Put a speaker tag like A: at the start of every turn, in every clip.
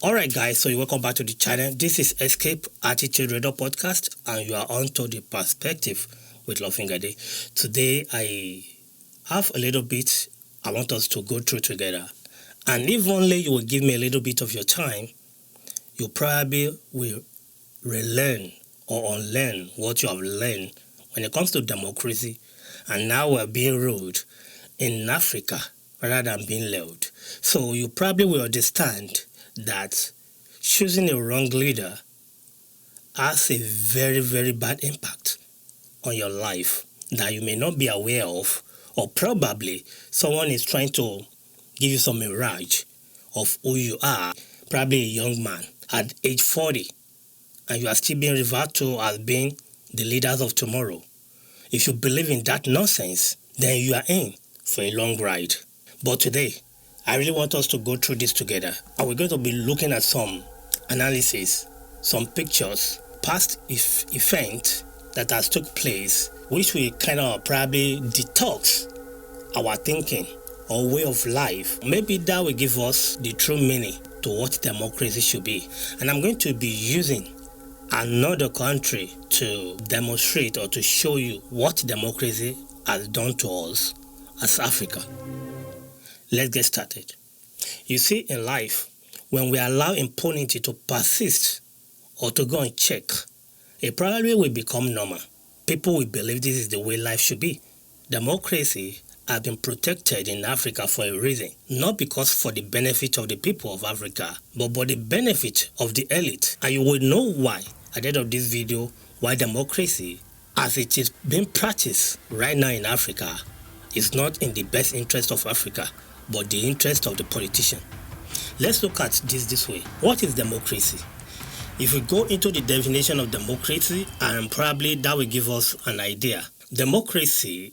A: Alright guys, so welcome back to the channel. This is Escape Attitude Radar Podcast and you are on to the perspective with Lofingade. Today I have a little bit I want us to go through together. And if only you will give me a little bit of your time, you probably will relearn or unlearn what you have learned when it comes to democracy and now we're being ruled in Africa rather than being led. So you probably will understand that choosing a wrong leader has a very, very bad impact on your life that you may not be aware of, or probably someone is trying to give you some mirage of who you are, probably a young man at age 40, and you are still being referred to as being the leaders of tomorrow. If you believe in that nonsense, then you are in for a long ride. But today, I really want us to go through this together. And we're going to be looking at some analysis, some pictures, past events that has took place, which will kind of probably detox our thinking or way of life. Maybe that will give us the true meaning to what democracy should be. And I'm going to be using another country to demonstrate or to show you what democracy has done to us as Africa. Let's get started. You see, in life, when we allow impunity to persist or to go unchecked, it probably will become normal. People will believe this is the way life should be. Democracy has been protected in Africa for a reason, not because for the benefit of the people of Africa, but for the benefit of the elite. And you will know why, at the end of this video, why democracy, as it is being practiced right now in Africa, is not in the best interest of Africa, but the interest of the politician. Let's look at this way. What is democracy? If we go into the definition of democracy, and probably that will give us an idea. Democracy,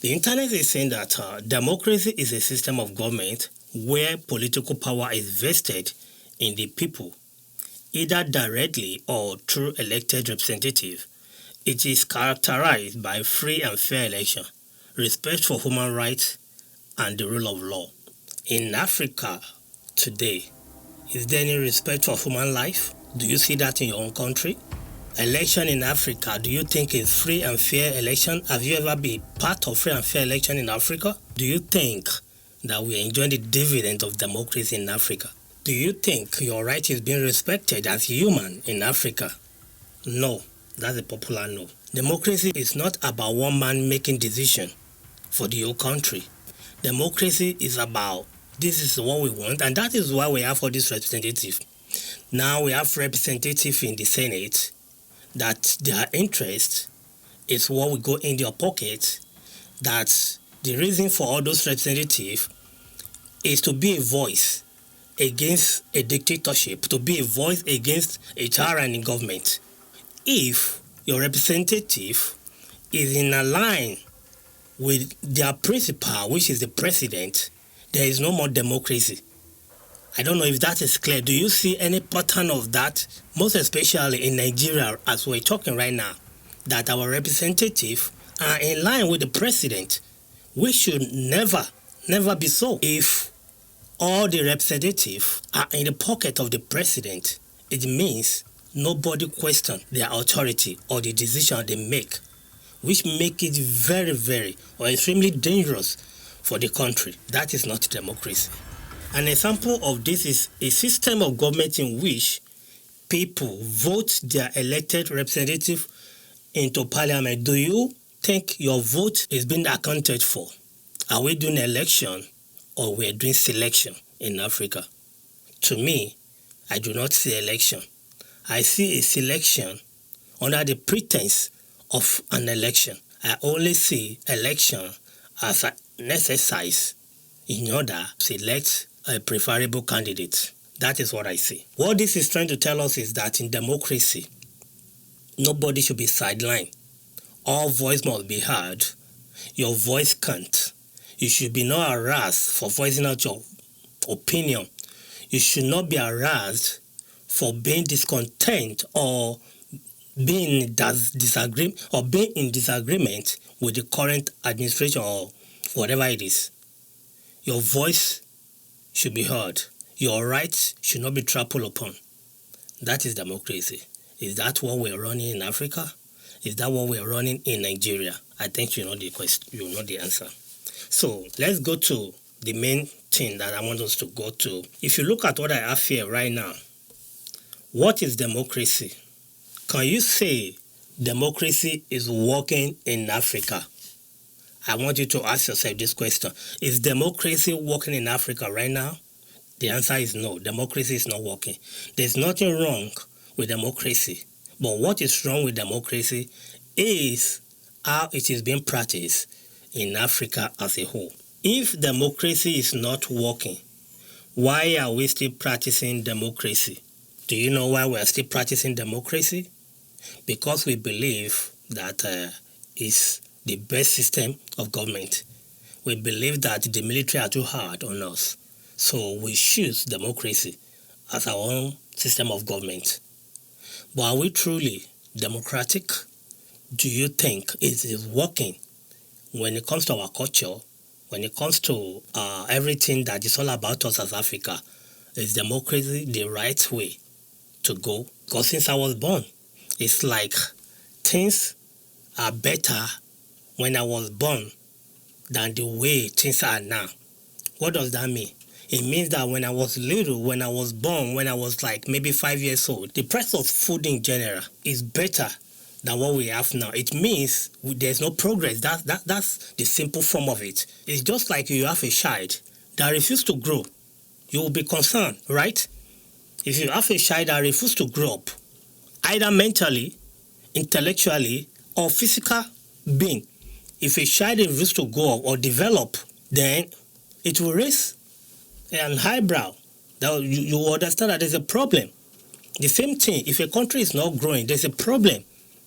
A: the internet is saying that democracy is a system of government where political power is vested in the people, either directly or through elected representatives. It is characterized by free and fair election, respect for human rights, and the rule of law. In Africa today, is there any respect for human life? Do you see that in your own country? Election in Africa, do you think is free and fair election? Have you ever been part of free and fair election in Africa? Do you think that we are enjoying the dividend of democracy in Africa? Do you think your right is being respected as human in Africa? No, that's a popular no. Democracy is not about one man making decision for the whole country. Democracy is about this is what we want, and that is why we have all these representatives. Now we have representatives in the Senate that their interest is what will go in their pocket, that the reason for all those representatives is to be a voice against a dictatorship, to be a voice against a tyranny government. If your representative is in a line with their principal, which is the president, there is no more democracy. I don't know if that is clear. Do you see any pattern of that? Most especially in Nigeria, as we're talking right now, that our representatives are in line with the president. We should never be so. If all the representatives are in the pocket of the president, it means nobody questions their authority or the decision they make, which make it very, very or extremely dangerous for the country. That is not democracy. An example of this is a system of government in which people vote their elected representative into parliament. Do you think your vote is being accounted for? Are we doing election or we're doing selection in Africa? To me, I do not see election. I see a selection under the pretense of an election. I only see election as an exercise in order to select a preferable candidate. That is what I see. What this is trying to tell us is that in democracy, nobody should be sidelined. All voice must be heard. Your voice can't. You should be not harassed for voicing out your opinion. You should not be harassed for being discontent or being in disagreement with the current administration or whatever it is. Your voice should be heard. Your rights should not be trampled upon. That is democracy. Is that what we're running in Africa? Is that what we're running in Nigeria? I think you know the question. You know the answer. So let's go to the main thing that I want us to go to. If you look at what I have here right now, what is democracy? Can you say democracy is working in Africa? I want you to ask yourself this question. Is democracy working in Africa right now? The answer is no. Democracy is not working. There's nothing wrong with democracy. But what is wrong with democracy is how it is being practiced in Africa as a whole. If democracy is not working, why are we still practicing democracy? Do you know why we are still practicing democracy? Because we believe that it's the best system of government. We believe that the military are too hard on us. So we choose democracy as our own system of government. But are we truly democratic? Do you think it is working when it comes to our culture, when it comes to everything that is all about us as Africa? Is democracy the right way to go? Because since I was born, it's like things are better when I was born than the way things are now. What does that mean? It means that when I was little, when I was born, when I was like maybe 5 years old, the price of food in general is better than what we have now. It means there's no progress. That's the simple form of it. It's just like you have a child that refuses to grow. You will be concerned, right? If you have a child that refuses to grow up, either mentally, intellectually, or physical being, if a child refuses to grow up or develop, then it will raise an eyebrow. Now you understand that there's a problem. The same thing, if a country is not growing, there's a problem,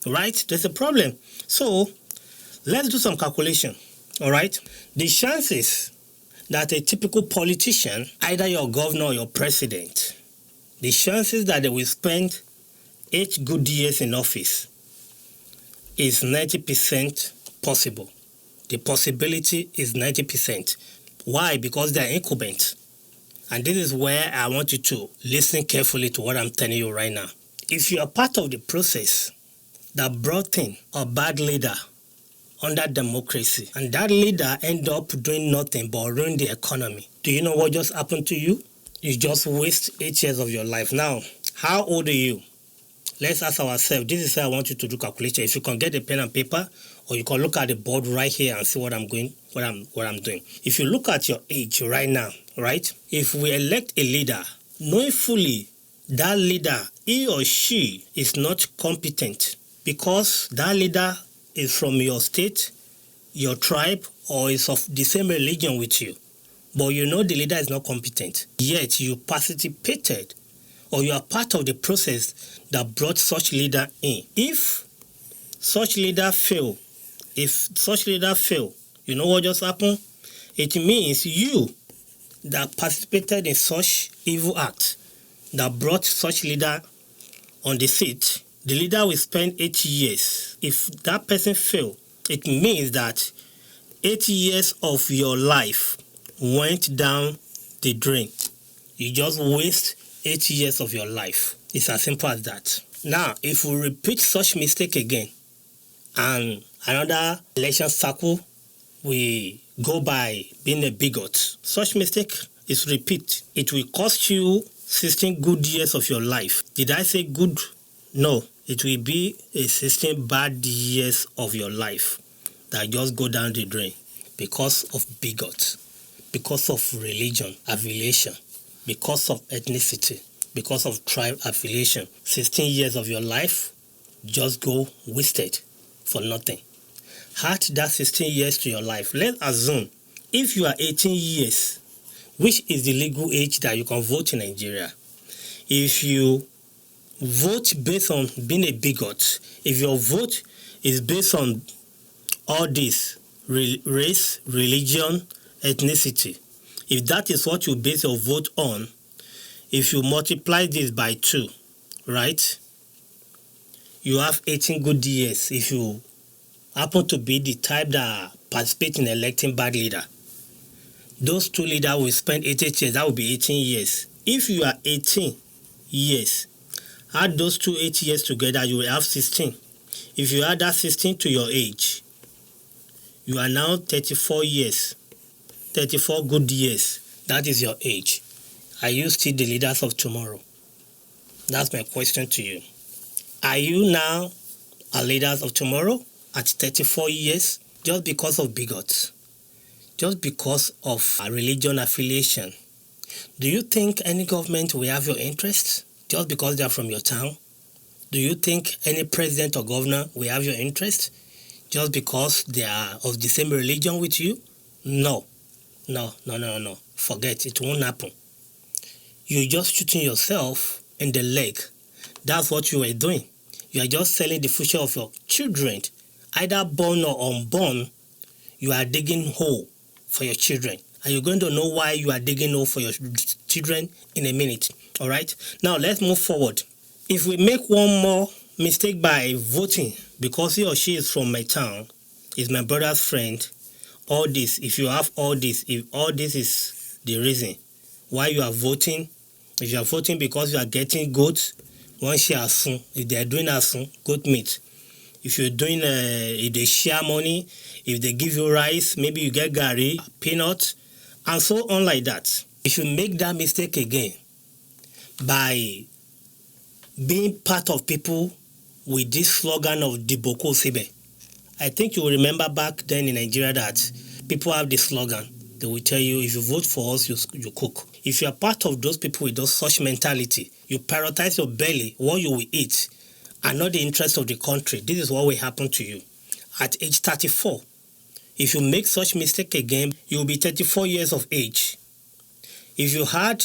A: right? There's a problem. So let's do some calculation, all right? The chances that a typical politician, either your governor or your president, the chances that they will spend 8 good years in office is 90% possible. The possibility is 90%. Why? Because they are incumbent. And this is where I want you to listen carefully to what I'm telling you right now. If you are part of the process that brought in a bad leader under democracy, and that leader end up doing nothing but ruin the economy, do you know what just happened to you? You just waste 8 years of your life. Now, how old are you? Let's ask ourselves. This is how I want you to do calculation. If you can get a pen and paper, or you can look at the board right here and see what I'm doing. If you look at your age right now, right? If we elect a leader, knowing fully that leader, he or she is not competent because that leader is from your state, your tribe, or is of the same religion with you, but you know the leader is not competent, yet you participated or you are part of the process that brought such leader in. If such leader fail, you know what just happened? It means you that participated in such evil act that brought such leader on the seat, the leader will spend 8 years. If that person fail, it means that 8 years of your life went down the drain. You just waste 8 years of your life. It's as simple as that. Now, if we repeat such mistake again, and another election cycle, we go by being a bigot, such mistake is repeat. It will cost you 16 good years of your life. Did I say good? No. It will be a 16 bad years of your life that just go down the drain because of bigot, because of religion affiliation, because of ethnicity, because of tribe affiliation. 16 years of your life just go wasted for nothing. Add that 16 years to your life. Let's assume if you are 18 years, which is the legal age that you can vote in Nigeria, if you vote based on being a bigot, if your vote is based on all this, race, religion, ethnicity, if that is what you base your vote on, if you multiply this by 2, right, you have 18 good years if you happen to be the type that participate in electing bad leader. Those 2 leaders will spend 8 years, that will be 18 years. If you are 18 years, add those 8 years together, you will have 16. If you add that 16 to your age, you are now 34 years. 34 good years. That is your age. Are you still the leaders of tomorrow? That's my question to you. Are you now a leaders of tomorrow at 34 years just because of bigots? Just because of a religion affiliation? Do you think any government will have your interests just because they are from your town? Do you think any president or governor will have your interest just because they are of the same religion with you? No. Forget it. Won't happen. You're just shooting yourself in the leg. That's what you are doing. You are just selling the future of your children. Either born or unborn, you are digging hole for your children. And you're going to know why you are digging hole for your children in a minute. All right? Now, let's move forward. If we make one more mistake by voting because he or she is from my town, is my brother's friend, all this, if you have all this, if all this is the reason why you are voting, if you are voting because you are getting goats, one share asun, if they are doing asun, goat meat. If you're doing, if they share money, if they give you rice, maybe you get gari, peanut, and so on like that. If you make that mistake again by being part of people with this slogan of Diboko Sebe, I think you will remember back then in Nigeria that people have this slogan. They will tell you, if you vote for us, you cook. If you are part of those people with such mentality, you prioritize your belly, what you will eat, and not the interest of the country. This is what will happen to you. At age 34, if you make such mistake again, you will be 34 years of age. If you had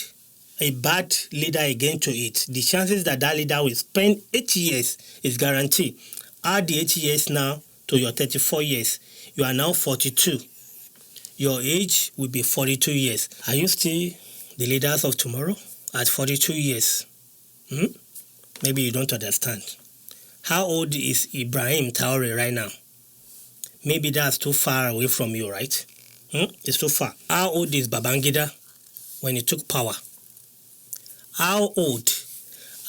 A: a bad leader again to it, the chances that that leader will spend 8 years is guaranteed. Add the 8 years now to your 34 years. You are now 42. Your age will be 42 years. Are you still the leaders of tomorrow at 42 years? Maybe you don't understand. How old is Ibrahim Traore right now? Maybe that's too far away from you, right? It's too far. How old is Babangida when he took power? How old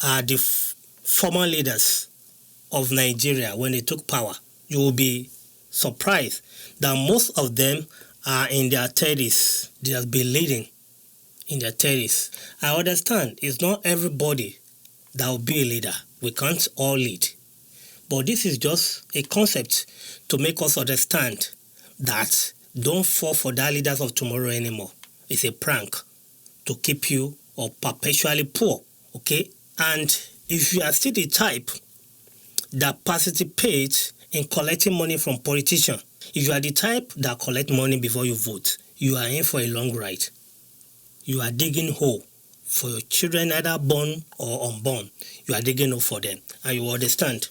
A: are the former leaders of Nigeria when they took power? You will be surprised that most of them are in their 30s. They have been leading in their 30s. I understand it's not everybody that will be a leader. We can't all lead. But this is just a concept to make us understand that don't fall for that leaders of tomorrow anymore. It's a prank to keep you or perpetually poor, okay? And if you are still the type that participates in collecting money from politicians, if you are the type that collect money before you vote, you are in for a long ride. You are digging hole for your children, either born or unborn. You are digging hole for them, and you understand.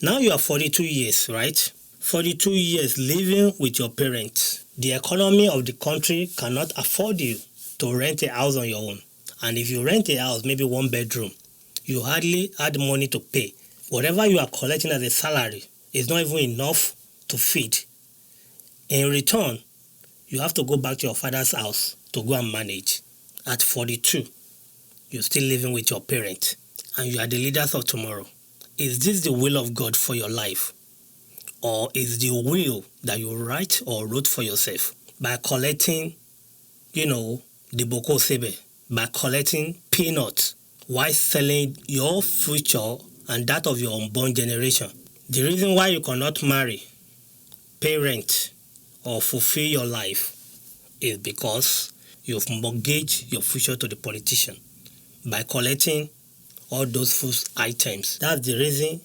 A: Now you are 42 years, right? 42 years living with your parents. The economy of the country cannot afford you to rent a house on your own. And if you rent a house, maybe 1 bedroom, you hardly add money to pay. Whatever you are collecting as a salary is not even enough to feed. In return, you have to go back to your father's house to go and manage. At 42, you're still living with your parents, and you are the leaders of tomorrow. Is this the will of God for your life? Or is the will that you write or wrote for yourself by collecting, the Boko Sebe, by collecting peanuts while selling your future and that of your unborn generation? The reason why you cannot marry, pay rent, or fulfill your life is because you've mortgaged your future to the politician by collecting all those food items. That's the reason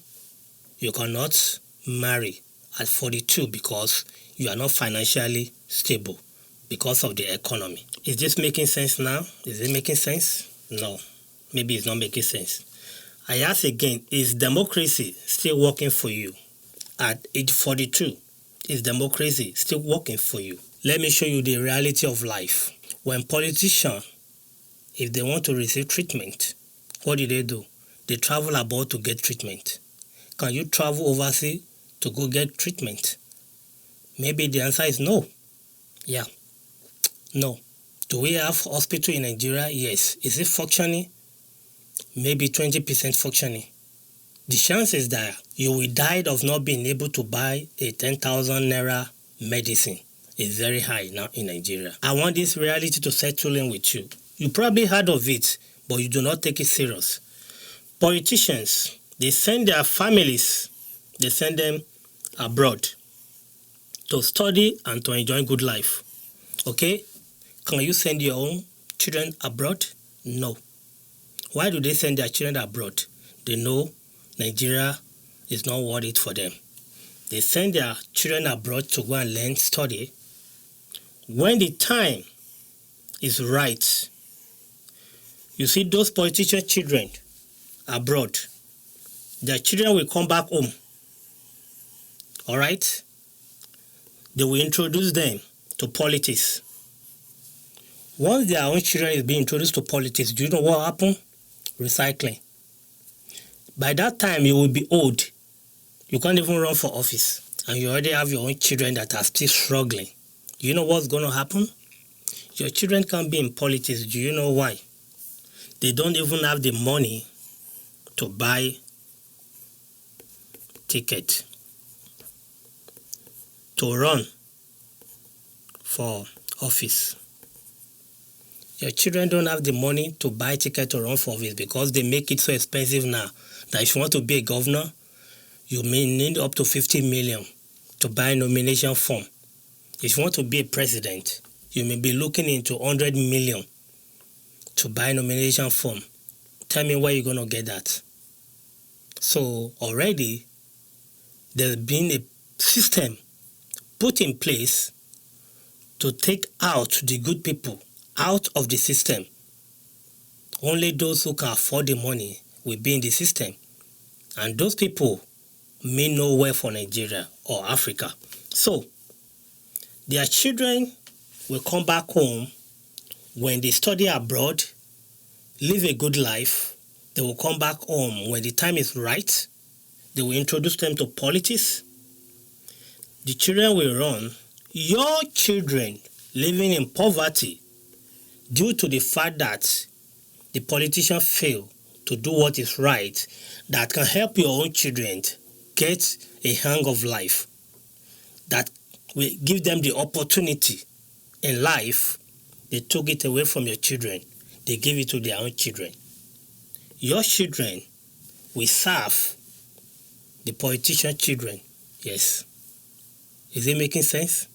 A: you cannot marry at 42, because you are not financially stable because of the economy. Is this making sense now? Is it making sense? No. Maybe it's not making sense. I ask again, is democracy still working for you at age 42? Is democracy still working for you? Let me show you the reality of life. When politicians, if they want to receive treatment, what do? They travel abroad to get treatment. Can you travel overseas to go get treatment? Maybe the answer is no. Yeah, no. Do we have hospital in Nigeria? Yes. Is it functioning? Maybe 20% functioning. The chances that you will die of not being able to buy a 10,000 naira medicine is very high now in Nigeria. I want this reality to settle in with you. You probably heard of it, but you do not take it serious. Politicians, they send their families, they send them abroad to study and to enjoy good life. Okay? Can you send your own children abroad? No. Why do they send their children abroad? They know Nigeria is not worth it for them. They send their children abroad to go and learn, study. When the time is right, you see those politician children abroad, their children will come back home. All right? They will introduce them to politics. Once their own children is being introduced to politics, do you know what will happen? Recycling. By that time, you will be old. You can't even run for office. And you already have your own children that are still struggling. You know what's going to happen? Your children can't be in politics. Do you know why? They don't even have the money to buy ticket to run for office. Your children don't have the money to buy ticket to run for office because they make it so expensive now that if you want to be a governor, you may need up to 50 million to buy a nomination form. If you want to be a president, you may be looking into 100 million to buy a nomination form. Tell me where you're going to get that. So already there's been a system put in place to take out the good people out of the system. Only those who can afford the money will be in the system. And those people mean nowhere for Nigeria or Africa. So their children will come back home when they study abroad, live a good life. They will come back home when the time is right. They will introduce them to politics. The children will run. Your children living in poverty due to the fact that the politicians fail to do what is right, that can help your own children get a hang of life, that will give them the opportunity in life. They took it away from your children. They gave it to their own children. Your children will serve the politician children. Yes. Is it making sense?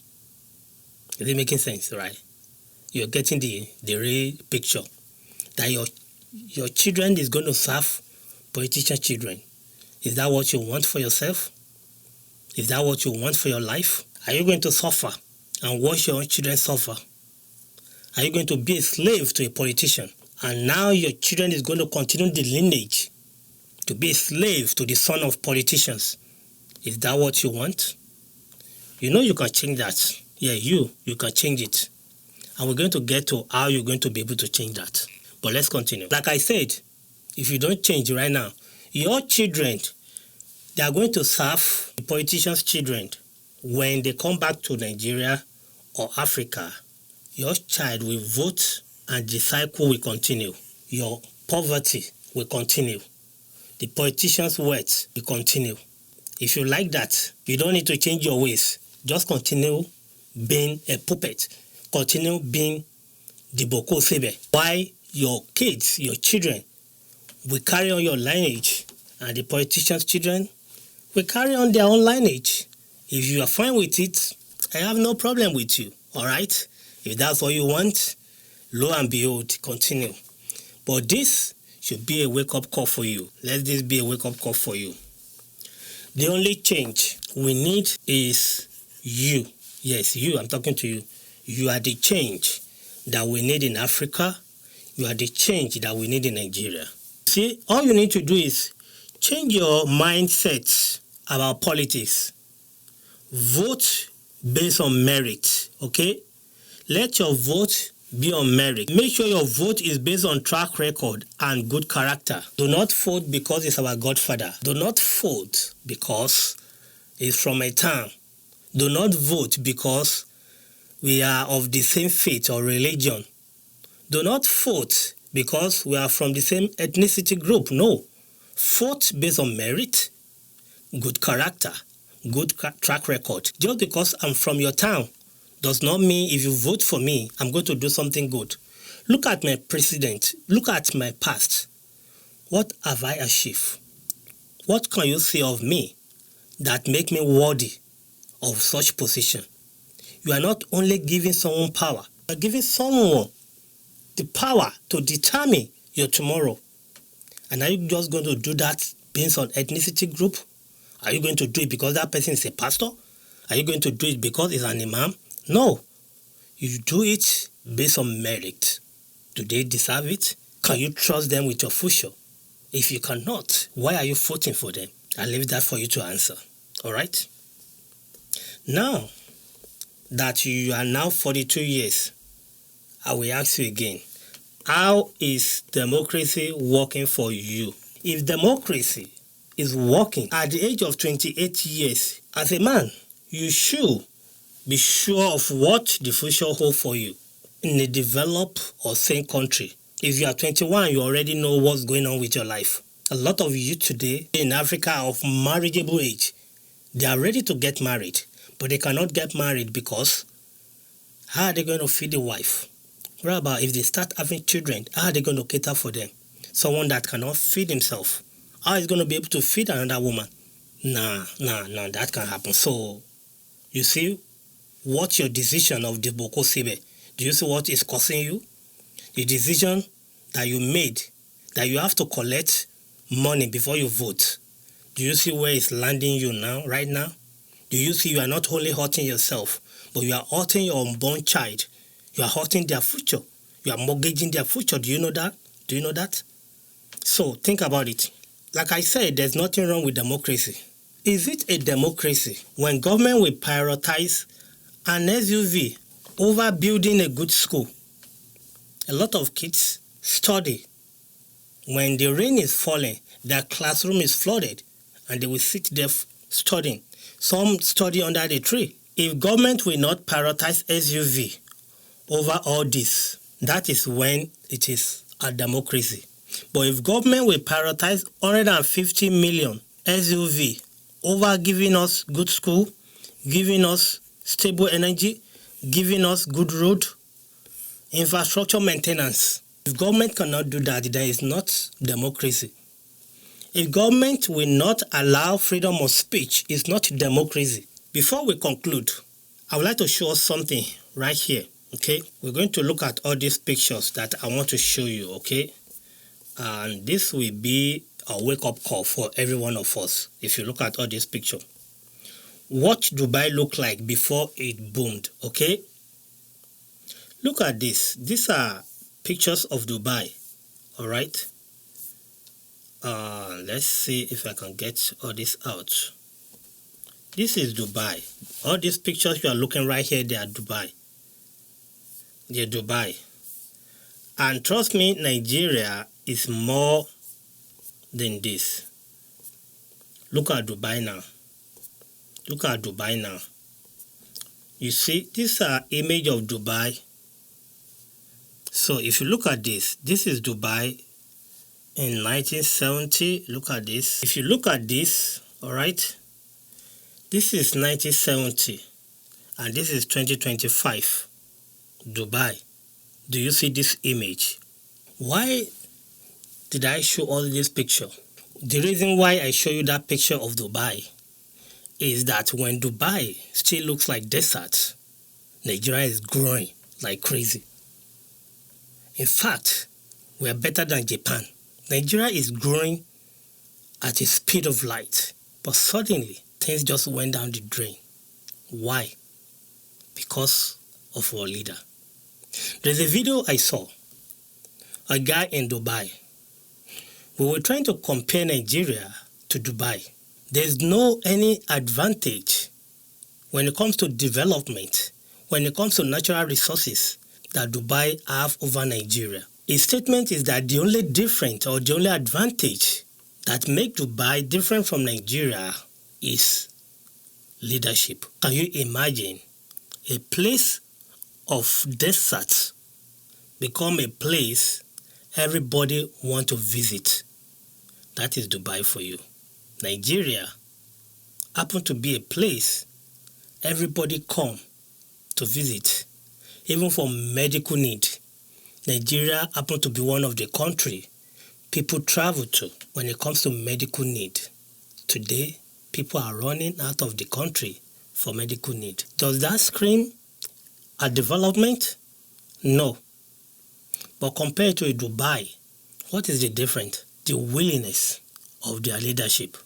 A: Is it making sense, right? You're getting the real picture. That your children is going to serve politician children. Is that what you want for yourself? Is that what you want for your life? Are you going to suffer and watch your own children suffer? Are you going to be a slave to a politician? And now your children is going to continue the lineage to be a slave to the son of politicians. Is that what you want? You know you can change that. Yeah, you can change it. And we're going to get to how you're going to be able to change that. But let's continue. Like I said, if you don't change right now, your children, they are going to serve the politicians' children. When they come back to Nigeria or Africa, your child will vote and the cycle will continue. Your poverty will continue. The politicians' wealth will continue. If you like that, you don't need to change your ways. Just continue being a puppet. Continue being the Boko Sebe. Why your kids, your children, will carry on your lineage and the politicians' children will carry on their own lineage. If you are fine with it, I have no problem with you. All right? If that's what you want, lo and behold, continue. But this should be a wake-up call for you. Let this be a wake-up call for you. The only change we need is you. Yes, you. I'm talking to you. You are the change that we need in Africa. You are the change that we need in Nigeria. See, all you need to do is change your mindset about politics. Vote based on merit, okay? Let your vote be on merit. Make sure your vote is based on track record and good character. Do not vote because it's our godfather. Do not vote because it's from a town. Do not vote because we are of the same faith or religion. Do not vote because we are from the same ethnicity group. No. Vote based on merit, good character, good track record. Just because I'm from your town does not mean if you vote for me, I'm going to do something good. Look at my president. Look at my past. What have I achieved? What can you say of me that make me worthy of such position? You are not only giving someone power, you are giving someone the power to determine your tomorrow. And are you just going to do that based on ethnicity group? Are you going to do it because that person is a pastor? Are you going to do it because he's an imam? No. You do it based on merit. Do they deserve it? Can you trust them with your future? If you cannot, why are you voting for them? I'll leave that for you to answer. All right? Now that you are now 42 years, I will ask you again, how is democracy working for you? If democracy is working at the age of 28 years, as a man, you should be sure of what the future holds for you in a developed or sane country. If you are 21, you already know what's going on with your life. A lot of you today in Africa are of marriageable age. They are ready to get married, but they cannot get married because how are they going to feed the wife? What about if they start having children, how are they going to cater for them? Someone that cannot feed himself, how is going to be able to feed another woman? Nah, that can't happen. So, you see what your decision of the Boko Sibe, do you see what is causing you? The decision that you made, that you have to collect money before you vote. Do you see where it's landing you now, right now? Do you see you are not only hurting yourself, but you are hurting your unborn child? You are hurting their future. You are mortgaging their future. Do you know that? Do you know that? So think about it. Like I said, there's nothing wrong with democracy. Is it a democracy when government will prioritize an SUV over building a good school? A lot of kids study. When the rain is falling, their classroom is flooded and they will sit there studying. Some study under the tree. If government will not prioritize SUV over all this, that is when it is a democracy. But if government will prioritize 150 million SUV over giving us good school, giving us stable energy, giving us good road, infrastructure maintenance. If government cannot do that, there is not democracy. If government will not allow freedom of speech, it's not democracy. Before we conclude, I would like to show us something right here, okay? We're going to look at all these pictures that I want to show you, okay? And this will be a wake-up call for every one of us if you look at all these pictures. What Dubai looked like before it boomed, okay? Look at this. These are pictures of Dubai, all right? Let's see if I can get all this out. This is Dubai. All these pictures you are looking right here, they are Dubai. They're Dubai. And trust me, Nigeria is more than this. Look at Dubai now. Look at Dubai now. You see, these are image of Dubai. So if you look at this, this is Dubai in 1970. Look at this. If you look at this, all right, this is 1970 and this is 2025. Dubai. Do you see this image? Why did I show all this picture? The reason why I show you that picture of Dubai is that when Dubai still looks like desert, Nigeria is growing like crazy. In fact, we are better than Japan. Nigeria is growing at a speed of light, but suddenly things just went down the drain. Why? Because of our leader. There's a video I saw, a guy in Dubai. We were trying to compare Nigeria to Dubai. There's no any advantage when it comes to development, when it comes to natural resources that Dubai have over Nigeria. His statement is that the only difference or the only advantage that make Dubai different from Nigeria is leadership. Can you imagine a place of desert become a place everybody want to visit. That is Dubai for you. Nigeria happen to be a place everybody come to visit, even for medical need. Nigeria happen to be one of the country people travel to when it comes to medical need. Today, people are running out of the country for medical need. Does that scream at development? No. But compared to Dubai, what is the difference? The willingness of their leadership.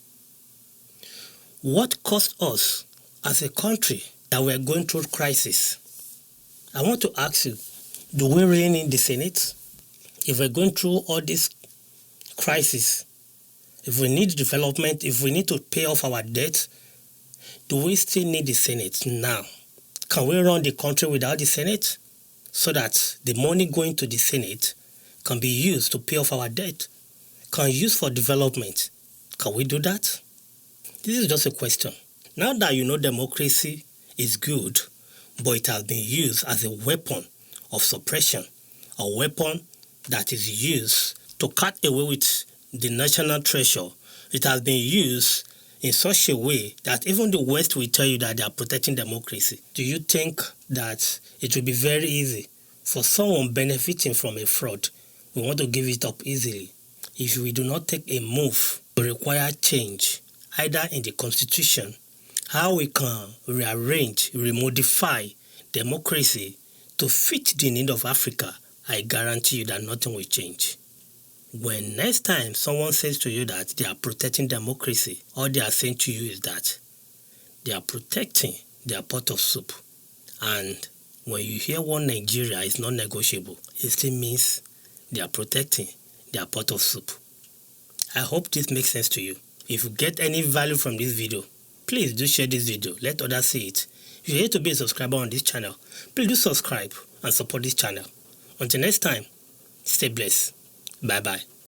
A: What caused us as a country that we are going through crisis? I want to ask you, do we really need the Senate? If we're going through all this crisis, if we need development, if we need to pay off our debt, do we still need the Senate now? Can we run the country without the Senate so that the money going to the Senate can be used to pay off our debt, can be used for development? Can we do that? This is just a question. Now that you know democracy is good, but it has been used as a weapon of suppression, a weapon that is used to cut away with the national treasure, it has been used in such a way that even the West will tell you that they are protecting democracy. Do you think that it will be very easy for someone benefiting from a fraud? We want to give it up easily. If we do not take a move to require change, either in the constitution, how we can rearrange, remodify democracy to fit the need of Africa, I guarantee you that nothing will change. When next time someone says to you that they are protecting democracy, all they are saying to you is that they are protecting their pot of soup. And when you hear one Nigeria is not negotiable, it still means they are protecting their pot of soup. I hope this makes sense to you. If you get any value from this video, please do share this video. Let others see it. If you're here to be a subscriber on this channel, please do subscribe and support this channel. Until next time, stay blessed. Bye-bye.